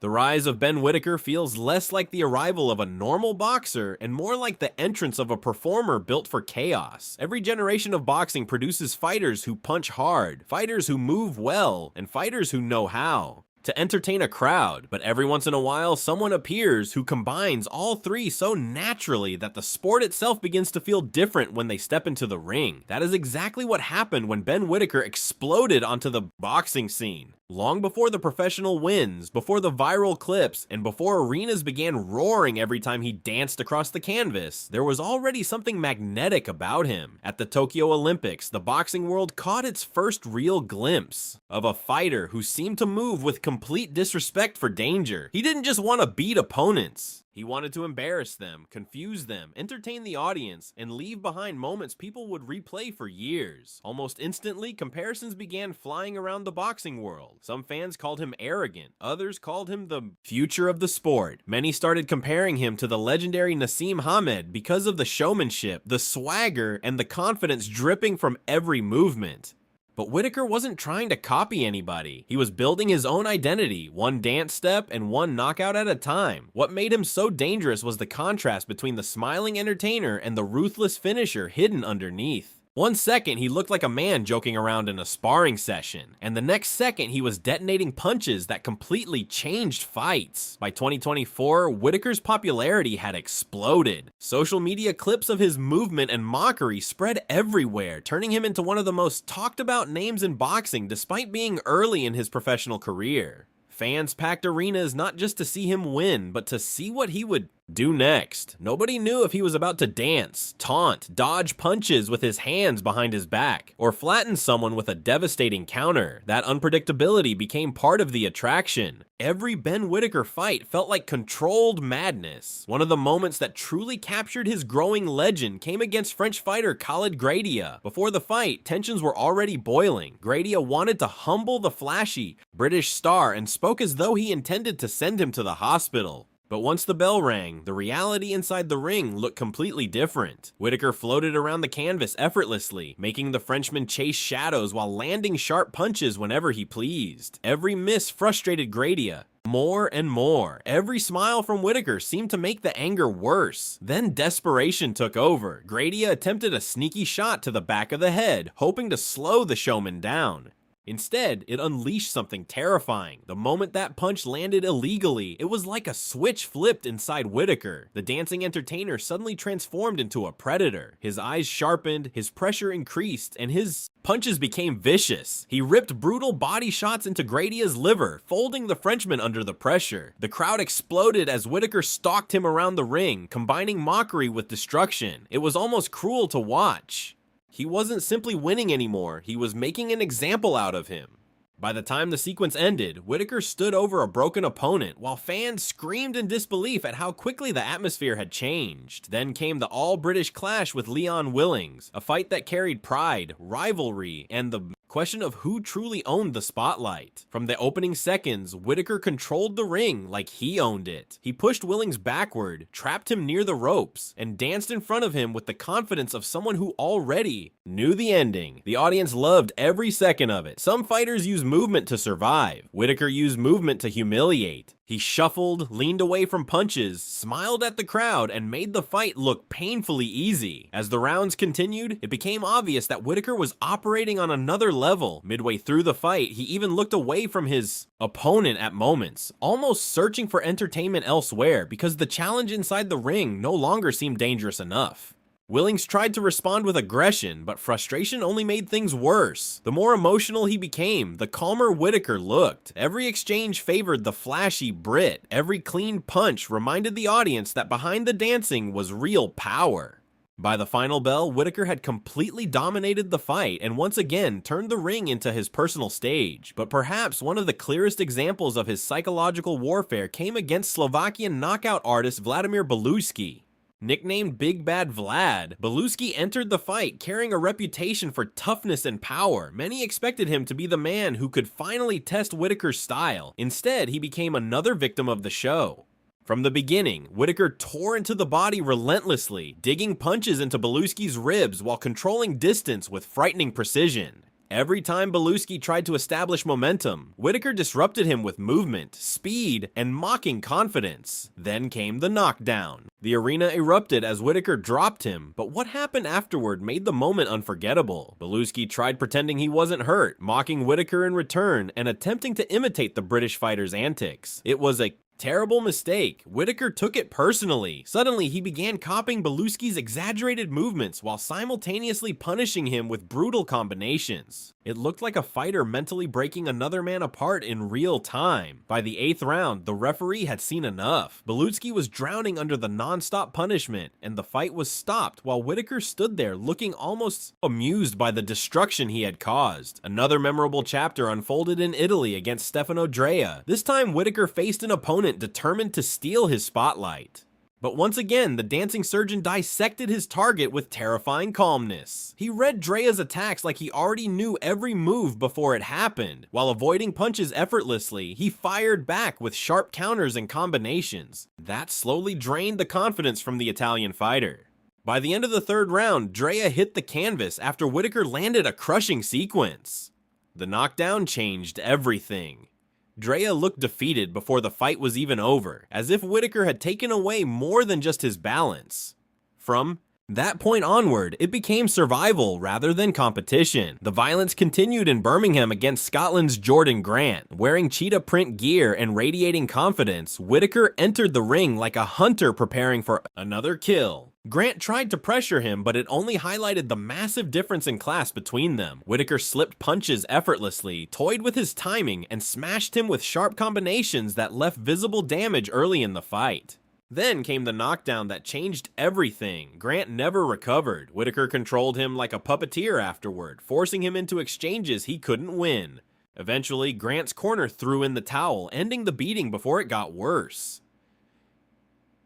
The rise of Ben Whittaker feels less like the arrival of a normal boxer and more like the entrance of a performer built for chaos. Every generation of boxing produces fighters who punch hard, fighters who move well, and fighters who know how to entertain a crowd, but every once in a while someone appears who combines all three so naturally that the sport itself begins to feel different when they step into the ring. That is exactly what happened when Ben Whittaker exploded onto the boxing scene. Long before the professional wins, before the viral clips, and before arenas began roaring every time he danced across the canvas, there was already something magnetic about him. At the Tokyo Olympics, the boxing world caught its first real glimpse of a fighter who seemed to move with complete disrespect for danger. He didn't just want to beat opponents. He wanted to embarrass them, confuse them, entertain the audience, and leave behind moments people would replay for years. Almost instantly, comparisons began flying around the boxing world. Some fans called him arrogant, others called him the future of the sport. Many started comparing him to the legendary Naseem Hamed because of the showmanship, the swagger, and the confidence dripping from every movement. But Whittaker wasn't trying to copy anybody. He was building his own identity, one dance step and one knockout at a time. What made him so dangerous was the contrast between the smiling entertainer and the ruthless finisher hidden underneath. 1 second, he looked like a man joking around in a sparring session, and the next second, he was detonating punches that completely changed fights. By 2024, Whittaker's popularity had exploded. Social media clips of his movement and mockery spread everywhere, turning him into one of the most talked about names in boxing despite being early in his professional career. Fans packed arenas not just to see him win, but to see what he would do next. Nobody knew if he was about to dance, taunt, dodge punches with his hands behind his back, or flatten someone with a devastating counter. That unpredictability became part of the attraction. Every Ben Whittaker fight felt like controlled madness. One of the moments that truly captured his growing legend came against French fighter Khalid Gradia. Before the fight, tensions were already boiling. Gradia wanted to humble the flashy British star and spoke as though he intended to send him to the hospital. But once the bell rang, the reality inside the ring looked completely different. Whittaker floated around the canvas effortlessly, making the Frenchman chase shadows while landing sharp punches whenever he pleased. Every miss frustrated Gradia more and more. Every smile from Whittaker seemed to make the anger worse. Then desperation took over. Gradia attempted a sneaky shot to the back of the head, hoping to slow the showman down. Instead, it unleashed something terrifying. The moment that punch landed illegally, it was like a switch flipped inside Whittaker. The dancing entertainer suddenly transformed into a predator. His eyes sharpened, his pressure increased, and his punches became vicious. He ripped brutal body shots into Gradia's liver, folding the Frenchman under the pressure. The crowd exploded as Whittaker stalked him around the ring, combining mockery with destruction. It was almost cruel to watch. He wasn't simply winning anymore, he was making an example out of him. By the time the sequence ended, Whittaker stood over a broken opponent, while fans screamed in disbelief at how quickly the atmosphere had changed. Then came the all-British clash with Leon Willings, a fight that carried pride, rivalry, and the question of who truly owned the spotlight. From the opening seconds, Whittaker controlled the ring like he owned it. He pushed Willings backward, trapped him near the ropes, and danced in front of him with the confidence of someone who already knew the ending. The audience loved every second of it. Some fighters use movement to survive. Whittaker used movement to humiliate. He shuffled, leaned away from punches, smiled at the crowd, and made the fight look painfully easy. As the rounds continued, it became obvious that Whittaker was operating on another level. Midway through the fight, he even looked away from his opponent at moments, almost searching for entertainment elsewhere because the challenge inside the ring no longer seemed dangerous enough. Willings tried to respond with aggression, but frustration only made things worse. The more emotional he became, the calmer Whittaker looked. Every exchange favored the flashy Brit. Every clean punch reminded the audience that behind the dancing was real power. By the final bell, Whittaker had completely dominated the fight and once again turned the ring into his personal stage. But perhaps one of the clearest examples of his psychological warfare came against Slovakian knockout artist Vladimir Beluski. Nicknamed Big Bad Vlad, Beluski entered the fight carrying a reputation for toughness and power. Many expected him to be the man who could finally test Whittaker's style. Instead, he became another victim of the show. From the beginning, Whittaker tore into the body relentlessly, digging punches into Beluski's ribs while controlling distance with frightening precision. Every time Beluski tried to establish momentum, Whittaker disrupted him with movement, speed, and mocking confidence. Then came the knockdown. The arena erupted as Whittaker dropped him, but what happened afterward made the moment unforgettable. Beluski tried pretending he wasn't hurt, mocking Whittaker in return and attempting to imitate the British fighter's antics. It was a terrible mistake. Whittaker took it personally. Suddenly, he began copying Beluski's exaggerated movements while simultaneously punishing him with brutal combinations. It looked like a fighter mentally breaking another man apart in real time. By the 8th round, the referee had seen enough. Beluski was drowning under the non-stop punishment, and the fight was stopped while Whittaker stood there looking almost amused by the destruction he had caused. Another memorable chapter unfolded in Italy against Stefano Drea. This time, Whittaker faced an opponent determined to steal his spotlight. But once again, the dancing surgeon dissected his target with terrifying calmness. He read Drea's attacks like he already knew every move before it happened. While avoiding punches effortlessly, he fired back with sharp counters and combinations. That slowly drained the confidence from the Italian fighter. By the end of the 3rd round, Drea hit the canvas after Whittaker landed a crushing sequence. The knockdown changed everything. Drea looked defeated before the fight was even over, as if Whittaker had taken away more than just his balance. From that point onward, it became survival rather than competition. The violence continued in Birmingham against Scotland's Jordan Grant. Wearing cheetah print gear and radiating confidence, Whittaker entered the ring like a hunter preparing for another kill. Grant tried to pressure him, but it only highlighted the massive difference in class between them. Whittaker slipped punches effortlessly, toyed with his timing, and smashed him with sharp combinations that left visible damage early in the fight. Then came the knockdown that changed everything. Grant never recovered. Whittaker controlled him like a puppeteer afterward, forcing him into exchanges he couldn't win. Eventually, Grant's corner threw in the towel, ending the beating before it got worse.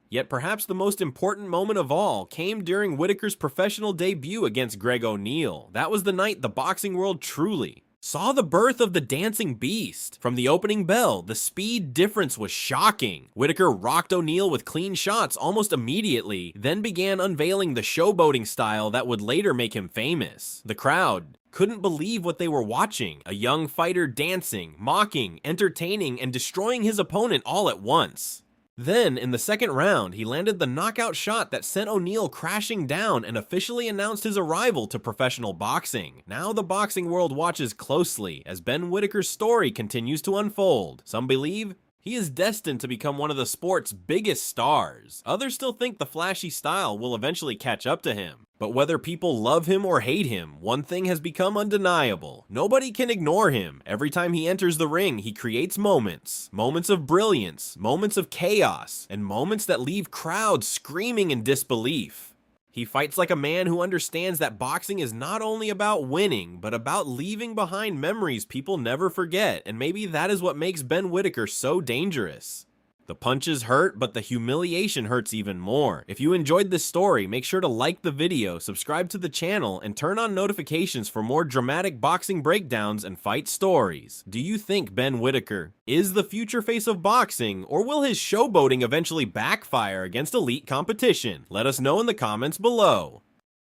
Yet perhaps the most important moment of all came during Whittaker's professional debut against Greg O'Neill. That was the night the boxing world truly saw the birth of the dancing beast. From the opening bell, the speed difference was shocking. Whittaker rocked O'Neill with clean shots almost immediately, then began unveiling the showboating style that would later make him famous. The crowd couldn't believe what they were watching. A young fighter dancing, mocking, entertaining, and destroying his opponent all at once. Then, in the 2nd round, he landed the knockout shot that sent O'Neill crashing down and officially announced his arrival to professional boxing. Now the boxing world watches closely as Ben Whittaker's story continues to unfold. Some believe he is destined to become one of the sport's biggest stars. Others still think the flashy style will eventually catch up to him. But whether people love him or hate him, one thing has become undeniable. Nobody can ignore him. Every time he enters the ring, he creates moments. Moments of brilliance, moments of chaos, and moments that leave crowds screaming in disbelief. He fights like a man who understands that boxing is not only about winning, but about leaving behind memories people never forget, and maybe that is what makes Ben Whittaker so dangerous. The punches hurt, but the humiliation hurts even more. If you enjoyed this story, make sure to like the video, subscribe to the channel, and turn on notifications for more dramatic boxing breakdowns and fight stories. Do you think Ben Whittaker is the future face of boxing, or will his showboating eventually backfire against elite competition? Let us know in the comments below.